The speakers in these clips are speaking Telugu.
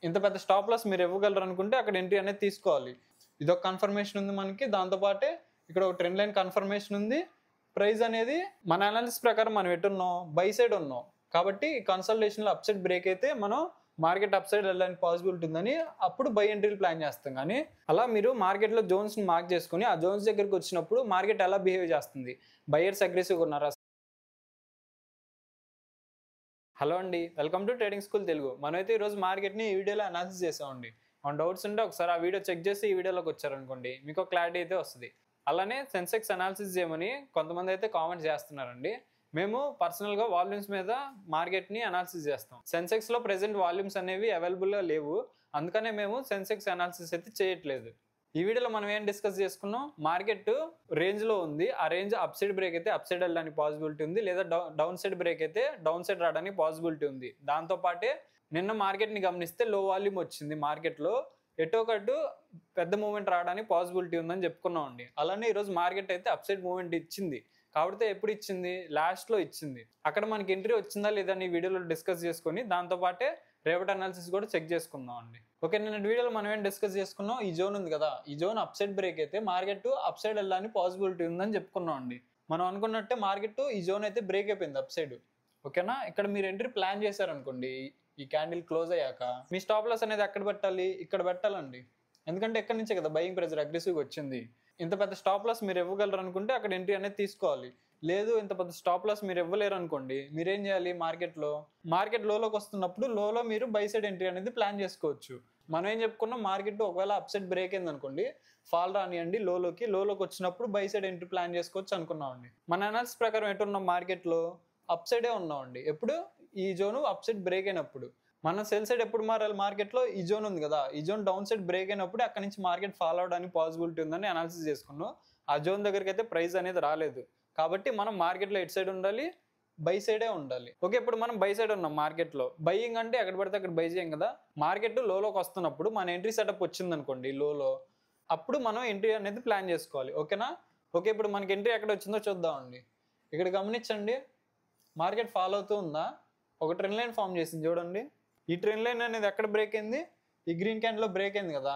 ఇంత పెద్ద స్టాప్ లాస్ మీరు ఇవ్వగలరు అనుకుంటే అక్కడ ఎంట్రీ అనేది తీసుకోవాలి. ఇదొక కన్ఫర్మేషన్ ఉంది మనకి. దాంతో పాటే ఇక్కడ ఒక ట్రెండ్ లైన్ కన్ఫర్మేషన్ ఉంది. ప్రైస్ అనేది మన అనాలిసిస్ ప్రకారం మనం ఎటున్నాం, బై సైడ్ ఉన్నాం. కాబట్టి కన్సల్టేషన్లో అప్ సైడ్ బ్రేక్ అయితే మనం మార్కెట్ అప్ సైడ్ వెళ్ళడానికి పాసిబిలిటీ ఉందని అప్పుడు బై ఎంట్రీలు ప్లాన్ చేస్తాం. కానీ అలా మీరు మార్కెట్లో జోన్స్ని మార్క్ చేసుకుని ఆ జోన్స్ దగ్గరికి వచ్చినప్పుడు మార్కెట్ ఎలా బిహేవ్ చేస్తుంది, బయర్స్ అగ్రెసివ్గా ఉన్నారా? హలో అండి, welcome to trading school Telugu. మనమైతే ఈరోజు మార్కెట్ని ఈ వీడియోలో అనాలిసిస్ చేసామండి. మన డౌట్స్ ఉంటే ఒకసారి ఆ వీడియో చెక్ చేసి ఈ వీడియోలోకి వచ్చారనుకోండి మీకు క్లారిటీ అయితే వస్తుంది. అలానే సెన్సెక్స్ అనాలిసిస్ చేయమని కొంతమంది అయితే కామెంట్స్ చేస్తున్నారండి. మేము పర్సనల్గా వాల్యూమ్స్ మీద మార్కెట్ని అనాలిసిస్ చేస్తాం. సెన్సెక్స్లో ప్రెసెంట్ వాల్యూమ్స్ అనేవి అవైలబుల్గా లేవు, అందుకనే మేము సెన్సెక్స్ అనాలిసిస్ అయితే చేయట్లేదు. ఈ వీడియోలో మనం ఏం డిస్కస్ చేసుకున్నాం, మార్కెట్ రేంజ్లో ఉంది, ఆ రేంజ్ అప్ సైడ్ బ్రేక్ అయితే అప్ సైడ్ వెళ్ళడానికి పాసిబిలిటీ ఉంది, లేదా డౌన్ సైడ్ బ్రేక్ అయితే డౌన్ సైడ్ రావడానికి పాసిబిలిటీ ఉంది. దాంతోపాటే నిన్న మార్కెట్ని గమనిస్తే లో వాల్యూమ్ వచ్చింది, మార్కెట్లో ఎటోకట్టు పెద్ద మూవ్మెంట్ రావడానికి పాసిబిలిటీ ఉందని చెప్పుకున్నాం అండి. అలానే ఈరోజు మార్కెట్ అయితే అప్ సైడ్ మూవ్మెంట్ ఇచ్చింది. కాబట్టి ఎప్పుడు ఇచ్చింది, లాస్ట్లో ఇచ్చింది. అక్కడ మనకి ఎంట్రీ వచ్చిందా లేదా అని వీడియోలో డిస్కస్ చేసుకొని దాంతోపాటే రేపటి అనాలిసిస్ కూడా చెక్ చేసుకుందాం అండి. ఓకే, నిన్న వీడియోలో మనం ఏం డిస్కస్ చేసుకున్నాం, ఈ జోన్ ఉంది కదా, ఈ జోన్ అప్ సైడ్ బ్రేక్ అయితే మార్కెట్ అప్ సైడ్ వెళ్ళడానికి పాసిబిలిటీ ఉందని చెప్పుకున్నాం అండి. మనం అనుకున్నట్టే మార్కెట్ ఈ జోన్ అయితే బ్రేక్ అయిపోయింది అప్ సైడ్. ఓకేనా, ఇక్కడ మీరు ఎంట్రీ ప్లాన్ చేశారనుకోండి, ఈ క్యాండిల్ క్లోజ్ అయ్యాక మీ స్టాప్ లాస్ అనేది ఎక్కడ పెట్టాలి, ఇక్కడ పెట్టాలండి. ఎందుకంటే ఎక్కడి నుంచే కదా బయింగ్ ప్రెజర్ అగ్రెసివ్గా వచ్చింది. ఇంత పెద్ద స్టాప్ లాస్ మీరు ఇవ్వగలరు అనుకుంటే అక్కడ ఎంట్రీ అనేది తీసుకోవాలి. లేదు ఇంత పెద్ద స్టాప్ లాస్ మీరు ఇవ్వలేరు అనుకోండి, మీరేం చేయాలి, మార్కెట్ లోలోకి వస్తున్నప్పుడు లోలో మీరు బై సైడ్ ఎంట్రీ అనేది ప్లాన్ చేసుకోవచ్చు. మనం ఏం చెప్పుకున్నాం, మార్కెట్ ఒకవేళ అప్ సైడ్ బ్రేక్ అయింది అనుకోండి, ఫాల్ రానియండి, లోలోకి వచ్చినప్పుడు బై సైడ్ ఎంట్రీ ప్లాన్ చేసుకోవచ్చు అనుకున్నామండి. మన అనాలిసిస్ ప్రకారం ఎటున్నాం, మార్కెట్లో అప్ సైడే ఉన్నామండి. ఎప్పుడు ఈ జోన్ అప్ సైడ్ బ్రేక్ అయినప్పుడు. మన సెల్ సైడ్ ఎప్పుడు మారాలి, మార్కెట్లో ఈ జోన్ ఉంది కదా, ఈ జోన్ డౌన్ సైడ్ బ్రేక్ అయినప్పుడు అక్కడ నుంచి మార్కెట్ ఫాలో అవడానికి పాసిబిలిటీ ఉందని అనాలిసిస్ చేసుకున్నాం. ఆ జోన్ దగ్గరికి అయితే ప్రైస్ అనేది రాలేదు, కాబట్టి మనం మార్కెట్లో ఎటు సైడ్ ఉండాలి, బై సైడే ఉండాలి. ఓకే, ఇప్పుడు మనం బై సైడ్ ఉన్నాం. మార్కెట్లో బయింగ్ అంటే ఎక్కడ పడితే అక్కడ బై చేయం కదా. మార్కెట్ లోలోకి వస్తున్నప్పుడు మన ఎంట్రీ సెటప్ వచ్చింది అనుకోండి లోలో, అప్పుడు మనం ఎంట్రీ అనేది ప్లాన్ చేసుకోవాలి. ఓకేనా. ఓకే, ఇప్పుడు మనకి ఎంట్రీ ఎక్కడ వచ్చిందో చూద్దామండి. ఇక్కడ గమనించండి, మార్కెట్ ఫాలో అవుతూ ఉందా, ఒక ట్రెండ్ లైన్ ఫామ్ చేసింది చూడండి. ఈ ట్రెండ్ లైన్ అనేది ఎక్కడ బ్రేక్ అయింది, ఈ గ్రీన్ క్యాండిల్లో బ్రేక్ అయింది కదా.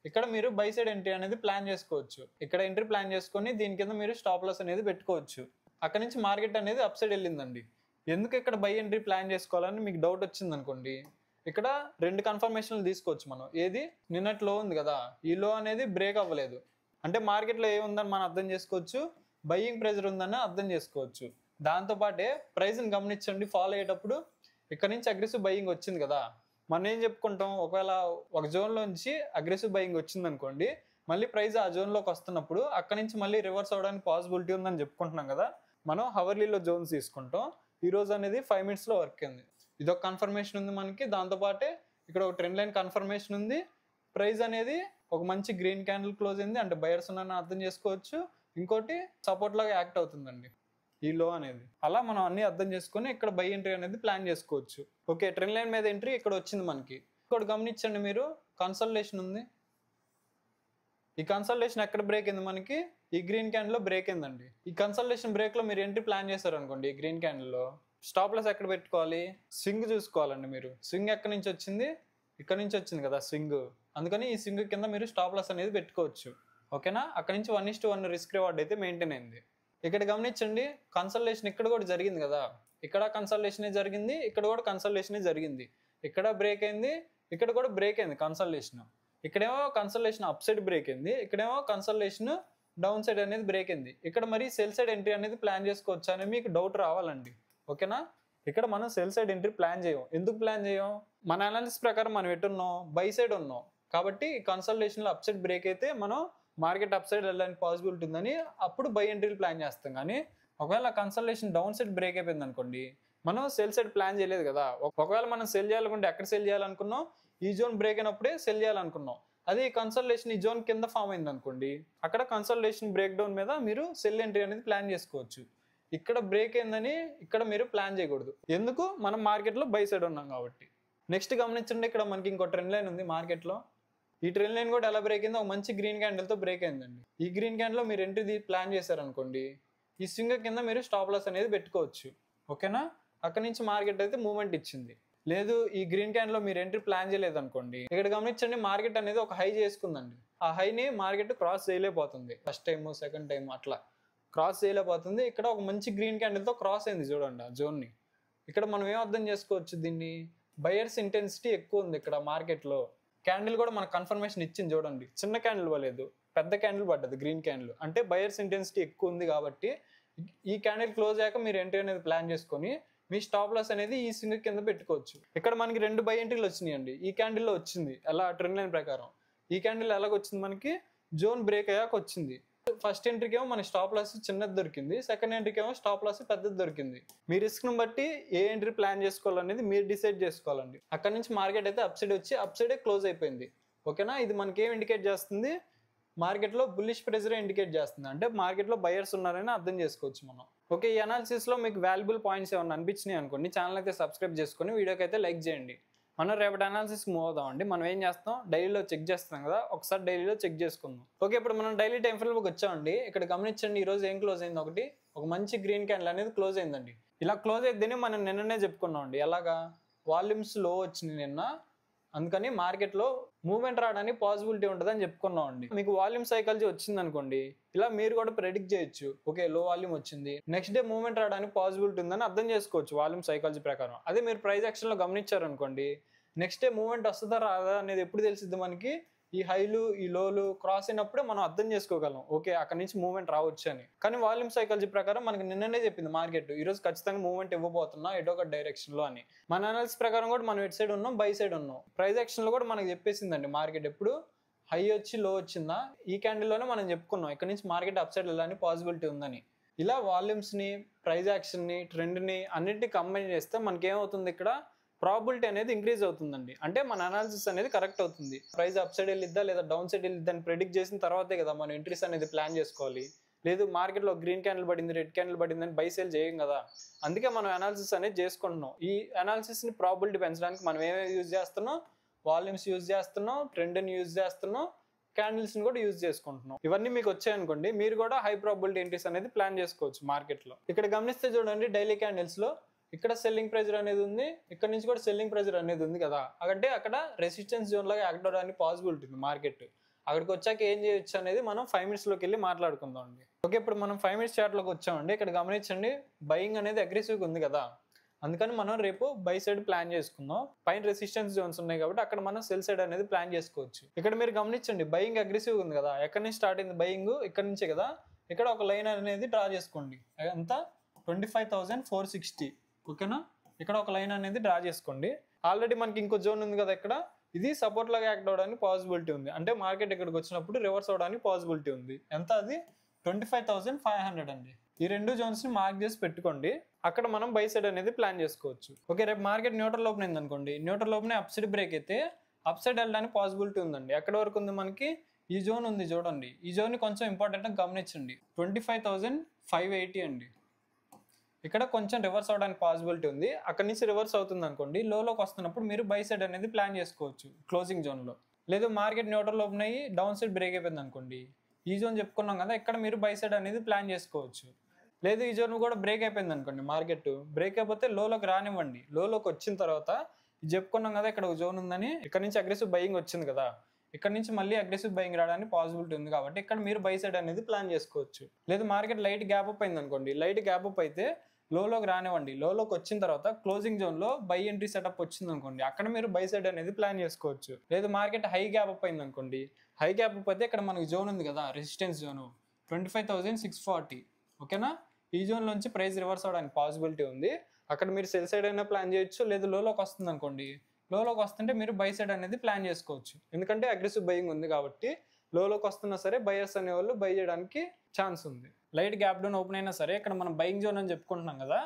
ఇక్కడ మీరు బై సైడ్ ఎంట్రీ అనేది ప్లాన్ చేసుకోవచ్చు. ఇక్కడ ఎంట్రీ ప్లాన్ చేసుకొని దీని కింద మీరు స్టాప్ లాస్ అనేది పెట్టుకోవచ్చు. అక్కడ నుంచి మార్కెట్ అనేది అప్ సైడ్ వెళ్ళిందండి. ఎందుకు ఇక్కడ బై ఎంట్రీ ప్లాన్ చేసుకోవాలని మీకు డౌట్ వచ్చింది అనుకోండి, ఇక్కడ రెండు కన్ఫర్మేషన్లు తీసుకోవచ్చు మనం. ఏది, నిన్నటి లో ఉంది కదా, ఈ లో అనేది బ్రేక్ అవ్వలేదు అంటే మార్కెట్లో ఏముందని మనం అర్థం చేసుకోవచ్చు, బయ్యింగ్ ప్రెజర్ ఉందని అర్థం చేసుకోవచ్చు. దాంతోపాటే ప్రైస్ని గమనించండి, ఫాలో అయ్యేటప్పుడు ఇక్కడ నుంచి అగ్రెసివ్ బయింగ్ వచ్చింది కదా. మనం ఏం చెప్పుకుంటాం, ఒకవేళ ఒక జోన్లోంచి అగ్రెసివ్ బయింగ్ వచ్చింది అనుకోండి, మళ్ళీ ప్రైస్ ఆ జోన్లోకి వస్తున్నప్పుడు అక్కడ నుంచి మళ్ళీ రివర్స్ అవడానికి పాసిబిలిటీ ఉందని చెప్పుకుంటున్నాం కదా. మనం హవర్లీలో జోన్స్ తీసుకుంటాం. ఈ రోజు అనేది 5 minutesలో వర్క్ అయింది. ఇదొక కన్ఫర్మేషన్ ఉంది మనకి. దాంతోపాటే ఇక్కడ ఒక ట్రెండ్ లైన్ కన్ఫర్మేషన్ ఉంది. ప్రైస్ అనేది ఒక మంచి గ్రీన్ క్యాండిల్ క్లోజ్ అయింది, అంటే బయర్స్ ఉన్నారని అర్థం చేసుకోవచ్చు. ఇంకోటి సపోర్ట్ లాగా యాక్ట్ అవుతుందండి ఈ లో అనేది. అలా మనం అన్ని అర్థం చేసుకొని ఇక్కడ బై ఎంట్రీ అనేది ప్లాన్ చేసుకోవచ్చు. ఓకే, ట్రెండ్ లైన్ మీద ఎంట్రీ ఇక్కడ వచ్చింది మనకి. ఇక్కడ గమనించండి మీరు, కన్సల్టేషన్ ఉంది. ఈ కన్సల్టేషన్ ఎక్కడ బ్రేక్ అయింది మనకి, ఈ గ్రీన్ క్యాండిల్లో బ్రేక్ అయిందండి. ఈ కన్సల్టేషన్ బ్రేక్లో మీరు ఎంట్రీ ప్లాన్ చేశారు అనుకోండి, ఈ గ్రీన్ క్యాండిల్లో స్టాప్ లాస్ ఎక్కడ పెట్టుకోవాలి, స్వింగ్ చూసుకోవాలండి మీరు. స్వింగ్ ఎక్కడి నుంచి వచ్చింది, ఇక్కడ నుంచి వచ్చింది కదా స్వింగ్, అందుకని ఈ స్వింగ్ కింద మీరు స్టాప్ లాస్ అనేది పెట్టుకోవచ్చు. ఓకేనా, అక్కడ నుంచి 1:1 రిస్క్ రివార్డ్ అయితే మెయింటైన్ అయింది. ఇక్కడ గమనించండి, కన్సల్టేషన్ ఇక్కడ కూడా జరిగింది కదా, ఇక్కడ కన్సల్టేషనే జరిగింది, ఇక్కడ కూడా కన్సల్టేషనే జరిగింది. ఇక్కడ బ్రేక్ అయింది, ఇక్కడ కూడా బ్రేక్ అయింది కన్సల్టేషన్. ఇక్కడేమో కన్సల్టేషన్ అప్ సైడ్ బ్రేక్ అయింది, ఇక్కడేమో కన్సల్టేషన్ డౌన్ సైడ్ అనేది బ్రేక్ అయింది. ఇక్కడ మరి సెల్ సైడ్ ఎంట్రీ అనేది ప్లాన్ చేసుకోవచ్చు అని మీకు డౌట్ రావాలండి. ఓకేనా, ఇక్కడ మనం సెల్ సైడ్ ఎంట్రీ ప్లాన్ చేయం. ఎందుకు ప్లాన్ చేయం, మన అనాలిసిస్ ప్రకారం మనం ఎటున్నాం, బై సైడ్ ఉన్నాం. కాబట్టి కన్సల్టేషన్లో అప్ సైడ్ బ్రేక్ అయితే మనం మార్కెట్ అప్ సైడ్ వెళ్ళడానికి పాసిబిలిటీ ఉందని అప్పుడు బై ఎంట్రీలు ప్లాన్ చేస్తాం. కానీ ఒకవేళ కన్సల్టేషన్ డౌన్ సైడ్ బ్రేక్ అయిపోయింది అనుకోండి, మనం సెల్ సైడ్ ప్లాన్ చేయలేదు కదా. ఒకవేళ మనం సెల్ చేయాలనుకుంటే ఎక్కడ సెల్ చేయాలనుకున్నాం, ఈ జోన్ బ్రేక్ అయినప్పుడే సెల్ చేయాలనుకున్నాం. అదే కన్సల్టేషన్ ఈ జోన్ కింద ఫామ్ అయింది అనుకోండి, అక్కడ కన్సల్టేషన్ బ్రేక్ డౌన్ మీద మీరు సెల్ ఎంట్రీ అనేది ప్లాన్ చేసుకోవచ్చు. ఇక్కడ బ్రేక్ అయిందని ఇక్కడ మీరు ప్లాన్ చేయకూడదు. ఎందుకు, మనం మార్కెట్లో బై సైడ్ ఉన్నాం కాబట్టి. నెక్స్ట్ గమనించండి, ఇక్కడ మనకి ఇంకో ట్రెండ్ లైన్ ఉంది మార్కెట్లో. ఈ ట్రెండ్ లైన్ కూడా ఎలా బ్రేక్ అయిందో, ఒక మంచి గ్రీన్ క్యాండిల్తో బ్రేక్ అయిందండి. ఈ గ్రీన్ క్యాండిల్లో మీరు ఎంట్రీ ప్లాన్ చేశారనుకోండి, ఈ స్వింగ్ కింద మీరు స్టాప్ లాస్ అనేది పెట్టుకోవచ్చు. ఓకేనా, అక్కడ నుంచి మార్కెట్ అయితే మూవ్మెంట్ ఇచ్చింది. లేదు ఈ గ్రీన్ క్యాండిల్ లో మీరు ఎంట్రీ ప్లాన్ చేయలేదు అనుకోండి, ఇక్కడ గమనించండి మార్కెట్ అనేది ఒక హై చేసుకుందండి. ఆ హైని మార్కెట్ క్రాస్ చేయలేకపోతుంది. ఫస్ట్ టైం, సెకండ్ టైం అట్లా క్రాస్ చేయలేకపోతుంది. ఇక్కడ ఒక మంచి గ్రీన్ క్యాండిల్ తో క్రాస్ అయింది చూడండి ఆ జోన్ ని. ఇక్కడ మనం ఏం అర్థం చేసుకోవచ్చు, దీన్ని బయర్స్ ఇంటెన్సిటీ ఎక్కువ ఉంది ఇక్కడ మార్కెట్ లో. క్యాండిల్ కూడా మనకు కన్ఫర్మేషన్ ఇచ్చింది చూడండి, చిన్న క్యాండిల్ పడలేదు, పెద్ద క్యాండిల్ పడ్డది గ్రీన్ క్యాండిల్. అంటే బయర్స్ ఇంటెన్సిటీ ఎక్కువ ఉంది కాబట్టి ఈ క్యాండిల్ క్లోజ్ అయ్యాక మీరు ఎంట్రీ అనేది ప్లాన్ చేసుకొని మీ స్టాప్ లాస్ అనేది ఈ సింగిల్ కింద పెట్టుకోవచ్చు. ఇక్కడ మనకి 2 బై ఎంట్రీలు వచ్చినాయండి. ఈ క్యాండిల్లో వచ్చింది ఎలా ట్రెండ్ లైన్ ప్రకారం. ఈ క్యాండిల్ ఎలాగొచ్చింది, మనకి జోన్ బ్రేక్ అయ్యాక వచ్చింది. ఫస్ట్ ఎంట్రీకి ఏమో మన స్టాప్ లాస్ చిన్నది దొరికింది, సెకండ్ ఎంట్రీకి ఏమో స్టాప్ లాస్ పెద్దది దొరికింది. మీ రిస్క్ ను బట్టి ఏ ఎంట్రీ ప్లాన్ చేసుకోవాలనేది మీరు డిసైడ్ చేసుకోవాలండి. అక్కడ నుంచి మార్కెట్ అయితే అప్ సైడ్ వచ్చి అప్ సైడే క్లోజ్ అయిపోయింది. ఓకేనా, ఇది మనకి ఏం ఇండికేట్ చేస్తుంది, మార్కెట్ లో బుల్లిష్ ప్రెజర్ ఇండికేట్ చేస్తుంది. అంటే మార్కెట్ లో బయర్స్ ఉన్నారని అర్థం చేసుకోవచ్చు మనం. ఓకే, ఈ అనాలిసిస్ లో మీకు వాల్యుబుల్ పాయింట్స్ ఏమైనా అనిపించినాయి అనుకోండి, ఛానల్ అయితే సబ్స్క్రైబ్ చేసుకొని వీడియోకి అయితే లైక్ చేయండి. మనం రేపటి అనాలిసిస్ మూవ్ అవుదామండి. మనం ఏం చేస్తాం, డైలీలో చెక్ చేస్తాం కదా, ఒకసారి డైలీలో చెక్ చేసుకుందాం. ఓకే, ఇప్పుడు మనం డైలీ టైం ఫ్రేమ్కి వచ్చామండి. ఇక్కడ గమనించండి, ఈ రోజు ఏం క్లోజ్ అయింది, ఒక మంచి గ్రీన్ క్యాండిల్ అనేది క్లోజ్ అయిందండి. ఇలా క్లోజ్ అయితేనే మనం నిన్ననే చెప్పుకున్నాం అండి. ఎలాగా, వాల్యూమ్స్ లో వచ్చినాయి నిన్న, అందుకని మార్కెట్లో మూవ్మెంట్ రావడానికి పాసిబిలిటీ ఉంటుందని చెప్పుకున్నాం అండి. మీకు వాల్యూమ్ సైకాలజీ వచ్చింది అనుకోండి, ఇలా మీరు కూడా ప్రెడిక్ట్ చేయొచ్చు. ఓకే, లో వాల్యూమ్ వచ్చింది, నెక్స్ట్ డే మూవ్మెంట్ రావడానికి పాసిబిలిటీ ఉందని అర్థం చేసుకోవచ్చు వాల్యూమ్ సైకాలజీ ప్రకారం. అదే మీరు ప్రైస్ యాక్షన్ లో గమనించారనుకోండి, నెక్స్ట్ డే మూవ్మెంట్ వస్తుందా రాదా అనేది ఎప్పుడు తెలిసిద్ది మనకి, ఈ హైలు ఈ లోలు క్రాస్ అయినప్పుడే మనం అర్థం చేసుకోగలం, ఓకే అక్కడ నుంచి మూవ్మెంట్ రావచ్చు అని. కానీ వాల్యూమ్ సైకాలజీ ప్రకారం మనకి నిన్ననే చెప్పింది మార్కెట్, ఈ రోజు ఖచ్చితంగా మూవ్మెంట్ ఇవ్వబోతున్నా ఎటో ఒక డైరెక్షన్ లో అని. మన అనాలిసిస్ ప్రకారం కూడా మనం ఎట్ సైడ్ ఉన్నాం, బై సైడ్ ఉన్నాం. ప్రైస్ యాక్షన్ లో కూడా మనకి చెప్పేసిందండి మార్కెట్ ఎప్పుడు హై వచ్చి లో వచ్చిందా, ఈ క్యాండిల్ లోనే మనం చెప్పుకున్నాం ఇక్కడ నుంచి మార్కెట్ అప్ సైడ్ వెళ్ళడానికి పాసిబిలిటీ ఉందని. ఇలా వాల్యూమ్స్ ని, ప్రైస్ యాక్షన్ ని, ట్రెండ్ ని అన్నిటిని కంబైన్ చేస్తే మనకి ఏమవుతుంది, ఇక్కడ ప్రాబిలిటీ అనేది ఇంక్రీజ్ అవుతుందండి. అంటే మన అనాలిసిస్ అనేది కరెక్ట్ అవుతుంది. ప్రైస్ అప్ సైడ్ వెళ్ళిద్దా లేదా డౌన్ సైడ్ వెళ్ళిద్దా అని ప్రెడిక్ట్ చేసిన తర్వాతే కదా మనం ఎంట్రీస్ అనేది ప్లాన్ చేసుకోవాలి. లేదు మార్కెట్లో గ్రీన్ క్యాండిల్ పడింది, రెడ్ క్యాండిల్ పడింది అని బై సేల్ చేయం కదా. అందుకే మనం అనాలిసిస్ అనేది చేసుకుంటున్నాం. ఈ అనాలిసిస్ ని ప్రాబిలిటీ పెంచడానికి మనం ఏమేమి యూజ్ చేస్తున్నాం, వాల్యూమ్స్ యూజ్ చేస్తున్నాం, ట్రెండ్ని యూజ్ చేస్తున్నాం, క్యాండిల్స్ ని కూడా యూజ్ చేసుకుంటున్నాం. ఇవన్నీ మీకు వచ్చాయనుకోండి, మీరు కూడా హై ప్రాబిలిటీ ఎంట్రీస్ అనేది ప్లాన్ చేసుకోవచ్చు మార్కెట్ లో. ఇక్కడ గమనిస్తే చూడండి, డైలీ క్యాండిల్స్ లో ఇక్కడ సెల్లింగ్ ప్రెజర్ అనేది ఉంది, ఇక్కడ నుంచి కూడా సెల్లింగ్ ప్రెజర్ అనేది ఉంది కదా. అంటే అక్కడ రెసిస్టెన్స్ జోన్ లాగా యాక్ట్ అవడానికి పాసిబిలిటీ ఉంది మార్కెట్. అక్కడికి వచ్చాక ఏం చేయొచ్చు అనేది మనం 5 minutes లోకి వెళ్ళి మాట్లాడుకుందాం అండి. ఓకే, ఇప్పుడు మనం 5 minutes చార్ట్ లోకి వచ్చామండి. ఇక్కడ గమనించండి, బయింగ్ అనేది అగ్రెసివ్గా ఉంది కదా, అందుకని మనం రేపు బై సైడ్ ప్లాన్ చేసుకుందాం. పైన రెసిస్టెన్స్ జోన్స్ ఉన్నాయి కాబట్టి అక్కడ మనం సెల్ సైడ్ అనేది ప్లాన్ చేసుకోవచ్చు. ఇక్కడ మీరు గమనించండి, బయింగ్ అగ్రెసివ్గా ఉంది కదా, ఎక్కడి నుంచి స్టార్ట్ అయింది బయింగ్, ఇక్కడ నుంచే కదా. ఇక్కడ ఒక లైన్ అనేది డ్రా చేసుకోండి, అంతా 25,460. ఓకేనా, ఇక్కడ ఒక లైన్ అనేది డ్రా చేసుకోండి. ఆల్రెడీ మనకి ఇంకో జోన్ ఉంది కదా ఇక్కడ, ఇది సపోర్ట్ లాగా యాక్ట్ అవడానికి పాసిబిలిటీ ఉంది. అంటే మార్కెట్ ఇక్కడికి వచ్చినప్పుడు రివర్స్ అవడానికి పాసిబిలిటీ ఉంది. ఎంత, అది 25,500 అండి. ఈ 2 జోన్స్ ని మార్క్ చేసి పెట్టుకోండి, అక్కడ మనం బై సైడ్ అనేది ప్లాన్ చేసుకోవచ్చు. ఓకే, రేపు మార్కెట్ న్యూట్రల్ ఓపెన్ అయింది అనుకోండి, neutral open up side break అయితే అప్ సైడ్ వెళ్ళడానికి పాసిబిలిటీ ఉందండి. ఎక్కడ వరకు ఉంది మనకి, ఈ జోన్ ఉంది చూడండి, ఈ జోన్ ని కొంచెం ఇంపార్టెంట్ గా గమనించండి, 25,580 అండి. ఇక్కడ కొంచెం రివర్స్ అవడానికి పాసిబిలిటీ ఉంది. అక్కడ నుంచి రివర్స్ అవుతుంది అనుకోండి, లోకి వస్తున్నప్పుడు మీరు బై సైడ్ అనేది ప్లాన్ చేసుకోవచ్చు క్లోజింగ్ జోన్ లో. లేదు మార్కెట్ న్యూట్రల్ ఓపెన్ అయ్యి డౌన్ సైడ్ బ్రేక్ అయిపోయింది అనుకోండి, ఈ జోన్ చెప్పుకున్నాం కదా, ఇక్కడ మీరు బై సైడ్ అనేది ప్లాన్ చేసుకోవచ్చు. లేదు ఈ జోన్ కూడా బ్రేక్ అయిపోయింది అనుకోండి, మార్కెట్ బ్రేక్ అయిపోతే లోకి రానివ్వండి. లోకి వచ్చిన తర్వాత చెప్పుకున్నాం కదా ఇక్కడ ఒక జోన్ ఉందని, ఇక్కడ నుంచి అగ్రెసివ్ బయింగ్ వచ్చింది కదా, ఇక్కడ నుంచి మళ్ళీ అగ్రెసివ్ బయింగ్ రావడానికి పాసిబిలిటీ ఉంది కాబట్టి ఇక్కడ మీరు బై సైడ్ అనేది ప్లాన్ చేసుకోవచ్చు. లేదు మార్కెట్ లైట్ గ్యాప్ అప్ అయింది అనుకోండి, లైట్ గ్యాప్ అప్ అయితే లోకి రానివ్వండి. లోకి వచ్చిన తర్వాత క్లోజింగ్ జోన్ లో బై ఎంట్రీ సెటప్ వచ్చింది అనుకోండి, అక్కడ మీరు బై సైడ్ అనేది ప్లాన్ చేసుకోవచ్చు. లేదు మార్కెట్ హై గ్యాప్ అప్ అయింది అనుకోండి, హై గ్యాప్ అప్ అయితే ఇక్కడ మనకి జోన్ ఉంది కదా, రెసిస్టెన్స్ జోన్ 25,640. ఓకేనా, ఈ జోన్ నుంచి ప్రైస్ రివర్స్ అవడానికి పాసిబిలిటీ ఉంది. అక్కడ మీరు సెల్ సైడ్ అయినా ప్లాన్ చేయొచ్చు. లేదు లోకి వస్తుంది అనుకోండి, లోకి వస్తుంటే మీరు బై సైడ్ అనేది ప్లాన్ చేసుకోవచ్చు. ఎందుకంటే అగ్రెసివ్ బయింగ్ ఉంది కాబట్టి లోకి వస్తున్నా సరే బయర్స్ అనే వాళ్ళు బై చేయడానికి ఛాన్స్ ఉంది. లైట్ గ్యాప్ డౌన్ ఓపెన్ అయినా సరే ఇక్కడ మనం బయింగ్ జోన్ అని చెప్పుకుంటున్నాం కదా,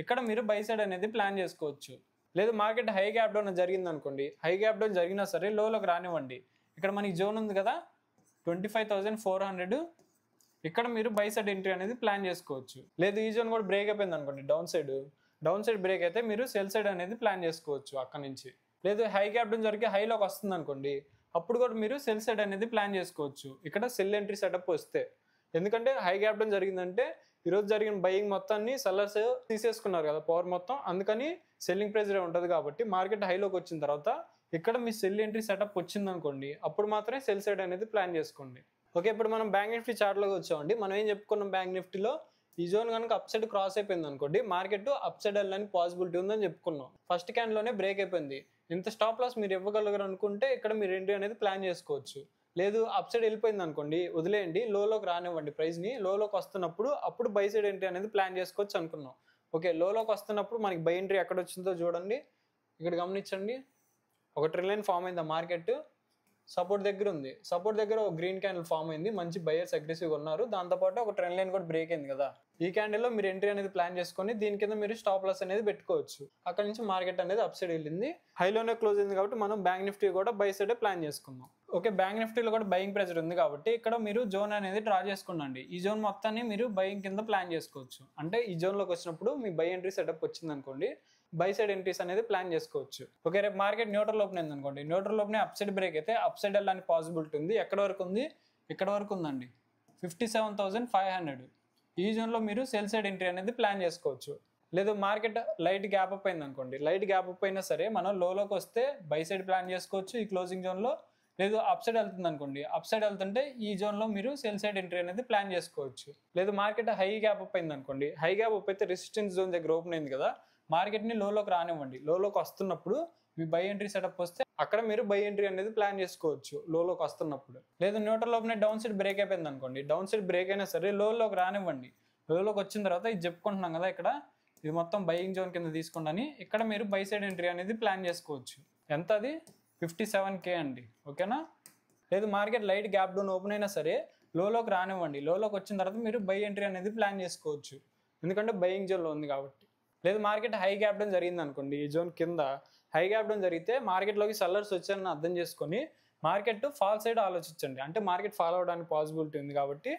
ఇక్కడ మీరు బై సైడ్ అనేది ప్లాన్ చేసుకోవచ్చు. లేదు మార్కెట్ హై గ్యాప్ డౌన్ జరిగింది అనుకోండి, హై గ్యాప్ డౌన్ జరిగినా సరే లోకి రానివ్వండి. ఇక్కడ మనకి జోన్ ఉంది కదా 25,400, ఇక్కడ మీరు బై సైడ్ ఎంట్రీ అనేది ప్లాన్ చేసుకోవచ్చు. లేదు ఈ జోన్ కూడా బ్రేక్ అయిపోయింది అనుకోండి, డౌన్ సైడ్ బ్రేక్ అయితే మీరు సెల్ సైడ్ అనేది ప్లాన్ చేసుకోవచ్చు అక్కడ నుంచి. లేదు హై గ్యాప్ డౌన్ జరిగి హైలోకి వస్తుంది అనుకోండి, అప్పుడు కూడా మీరు సెల్ సైడ్ అనేది ప్లాన్ చేసుకోవచ్చు ఇక్కడ సెల్ ఎంట్రీ సెటప్ వస్తే. ఎందుకంటే హై గ్యాప్ డౌన్ జరిగిందంటే ఈరోజు జరిగిన బయింగ్ మొత్తాన్ని సెల్లర్స్ తీసేసుకున్నారు కదా పవర్ మొత్తం, అందుకని సెల్లింగ్ ప్రెజర్ ఉంటుంది కాబట్టి మార్కెట్ హైలోకి వచ్చిన తర్వాత ఇక్కడ మీ సెల్ ఎంట్రీ సెటప్ వచ్చింది అనుకోండి, అప్పుడు మాత్రమే సెల్ సైడ్ అనేది ప్లాన్ చేసుకోండి. ఓకే, ఇప్పుడు మనం బ్యాంక్ నిఫ్టీ చార్ట్లోకి వచ్చామండి. మనం ఏం చెప్పుకున్నాం, బ్యాంక్ నిఫ్టీలో ఈ జోన్ కనుక అప్ సైడ్ క్రాస్ అయిపోయింది అనుకోండి, మార్కెట్ అప్ సైడ్ వెళ్ళడానికి పాసిబిలిటీ ఉందని చెప్పుకున్నాం. ఫస్ట్ క్యాండ్లోనే బ్రేక్ అయిపోయింది. ఇంత స్టాప్ లాస్ మీరు ఇవ్వగలరు అనుకుంటే ఇక్కడ మీరు ఎంట్రీ అనేది ప్లాన్ చేసుకోవచ్చు. లేదు అప్ సైడ్ వెళ్ళిపోయింది అనుకోండి, వదిలేయండి, లోలోకి రానివ్వండి ప్రైస్ని. లోలోకి వస్తున్నప్పుడు అప్పుడు బై సైడ్ ఎంట్రీ అనేది ప్లాన్ చేసుకోవచ్చు అనుకున్నాం. ఓకే, లోలోకి వస్తున్నప్పుడు మనకి బై ఎంట్రీ ఎక్కడ వచ్చిందో చూడండి, ఇక్కడ గమనించండి. ఒక ట్రెండ్ లైన్ ఫామ్ అయింది, మార్కెట్ సపోర్ట్ దగ్గర ఉంది. సపోర్ట్ దగ్గర ఒక గ్రీన్ క్యాండిల్ ఫామ్ అయింది, మంచి బయర్స్ అగ్రెసివ్గా ఉన్నారు. దాంతోపాటు ఒక ట్రెండ్ లైన్ కూడా బ్రేక్ అయింది కదా, ఈ క్యాండిల్లో మీరు ఎంట్రీ అనేది ప్లాన్ చేసుకొని దీని కింద మీరు స్టాప్ లాస్ అనేది పెట్టుకోవచ్చు. అక్కడ నుంచి మార్కెట్ అనేది అప్ సైడ్ వెళ్ళింది, హైలోనే క్లోజ్ అయింది కాబట్టి మనం బ్యాంక్ నిఫ్టీ కూడా బై సైడ్ ప్లాన్ చేసుకుందాం. ఓకే, బ్యాంక్ నిఫ్టీలో కూడా బయింగ్ ప్రెజర్ ఉంది కాబట్టి ఇక్కడ మీరు జోన్ అనేది డ్రా చేసుకోండి. ఈ జోన్ మొత్తాన్ని మీరు బయింగ్ కింద ప్లాన్ చేసుకోవచ్చు. అంటే ఈ జోన్లోకి వచ్చినప్పుడు మీ బై ఎంట్రీ సెటప్ వచ్చింది అనుకోండి, బై సైడ్ ఎంట్రీస్ అనేది ప్లాన్ చేసుకోవచ్చు. ఓకే, రేపు మార్కెట్ న్యూట్రల్ ఓపెన్ అయింది అనుకోండి, neutral open up side break అయితే అప్ సైడ్ వెళ్ళడానికి పాసిబిలిటీ ఉంది. ఎక్కడ వరకు ఉంది, ఇక్కడ వరకు ఉందండి, 57,500. ఈ జోన్లో మీరు సెల్ సైడ్ ఎంట్రీ అనేది ప్లాన్ చేసుకోవచ్చు. లేదు మార్కెట్ లైట్ గ్యాప్ అప్ అయింది అనుకోండి, లైట్ గ్యాప్ అప్ అయినా సరే మనం లోలోకి వస్తే బై సైడ్ ప్లాన్ చేసుకోవచ్చు ఈ క్లోజింగ్ జోన్లో. లేదు అప్ సైడ్ వెళ్తుంది అనుకోండి, అప్ సైడ్ వెళ్తుంటే ఈ జోన్లో మీరు సెల్ సైడ్ ఎంట్రీ అనేది ప్లాన్ చేసుకోవచ్చు. లేదు మార్కెట్ హై గ్యాప్ అప్ అయింది అనుకోండి, హై గ్యాప్ అప్ అయితే రెసిస్టెన్స్ జోన్ దగ్గర ఓపెన్ అయింది కదా, మార్కెట్ని లోలోకి రానివ్వండి. లోలోకి వస్తున్నప్పుడు మీ బై ఎంట్రీ సెటప్ వస్తే అక్కడ మీరు బై ఎంట్రీ అనేది ప్లాన్ చేసుకోవచ్చు లోలోకి వస్తున్నప్పుడు. లేదు neutral open down side break అయిపోయింది అనుకోండి, డౌన్ సైడ్ బ్రేక్ అయినా సరే లోలోకి రానివ్వండి. లోలోకి వచ్చిన తర్వాత ఇది చెప్పుకుంటున్నాం కదా, ఇక్కడ ఇది మొత్తం బయింగ్ జోన్ కింద తీసుకుంటాని ఇక్కడ మీరు బై సైడ్ ఎంట్రీ అనేది ప్లాన్ చేసుకోవచ్చు. ఎంత అది 57K అండి. ఓకేనా, లేదు market light gap down open అయినా సరే లోలోకి రానివ్వండి. లోలోకి వచ్చిన తర్వాత మీరు బై ఎంట్రీ అనేది ప్లాన్ చేసుకోవచ్చు, ఎందుకంటే బయింగ్ జోన్లో ఉంది కాబట్టి. లేదు మార్కెట్ హై గ్యాప్ డౌన్ జరిగింది అనుకోండి, ఈ జోన్ కింద హై గ్యాప్ డౌన్ జరిగితే మార్కెట్లోకి సెల్లర్స్ వచ్చారని అర్థం చేసుకొని మార్కెట్ ఫాల్ సైడ్ ఆలోచించండి. అంటే మార్కెట్ ఫాల్ అవడానికి పాసిబిలిటీ ఉంది కాబట్టి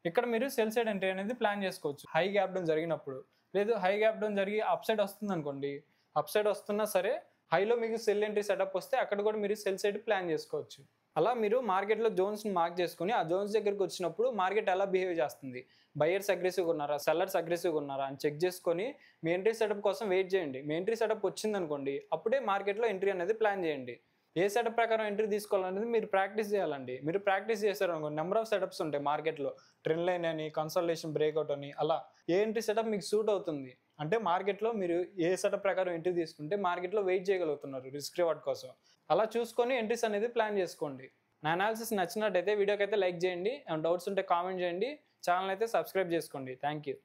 ఇక్కడ మీరు సెల్ సైడ్ ఎంట్రీ అనేది ప్లాన్ చేసుకోవచ్చు హై గ్యాప్ డౌన్ జరిగినప్పుడు. లేదు హై గ్యాప్ డౌన్ జరిగి అప్ సైడ్ వస్తుంది అనుకోండి, అప్ సైడ్ వస్తున్నా సరే హైలో మీకు సెల్ ఎంట్రీ సెటప్ వస్తే అక్కడ కూడా మీరు సెల్ సైడ్ ప్లాన్ చేసుకోవచ్చు. అలా మీరు మార్కెట్లో జోన్స్ని మార్క్ చేసుకుని ఆ జోన్స్ దగ్గరికి వచ్చినప్పుడు మార్కెట్ ఎలా బిహేవ్ చేస్తుంది, బయర్స్ అగ్రెసివ్గా ఉన్నారా, సెల్లర్స్ అగ్రెసివ్గా ఉన్నారా అని చెక్ చేసుకొని మీ ఎంట్రీ సెటప్ కోసం వెయిట్ చేయండి. మీ ఎంట్రీ సెటప్ వచ్చింది అనుకోండి, అప్పుడే మార్కెట్లో ఎంట్రీ అనేది ప్లాన్ చేయండి. ఏ సెటప్ ప్రకారం ఎంట్రీ తీసుకోవాలనేది మీరు ప్రాక్టీస్ చేయాలండి. మీరు ప్రాక్టీస్ చేశారు అనుకోండి, నెంబర్ ఆఫ్ సెటప్స్ ఉంటాయి మార్కెట్లో, ట్రెండ్ లైన్ అని, కన్సల్టేషన్ బ్రేక్అవుట్ అని, అలా ఏ ఎంట్రీ సెటప్ మీకు సూట్ అవుతుంది అంటే మార్కెట్లో మీరు ఏ సెటప్ ప్రకారం ఎంట్రీ తీసుకుంటే మార్కెట్లో వెయిట్ చేయగలుగుతున్నారు రిస్క్ రివార్డ్ కోసం, అలా చూసుకొని ఎంట్రీస్ అనేది ప్లాన్ చేసుకోండి. నా అనాలిసిస్ నచ్చినట్టయితే వీడియోకి అయితే లైక్ చేయండి, డౌట్స్ ఉంటే కామెంట్ చేయండి, ఛానల్ అయితే సబ్స్క్రైబ్ చేసుకోండి. Thank you.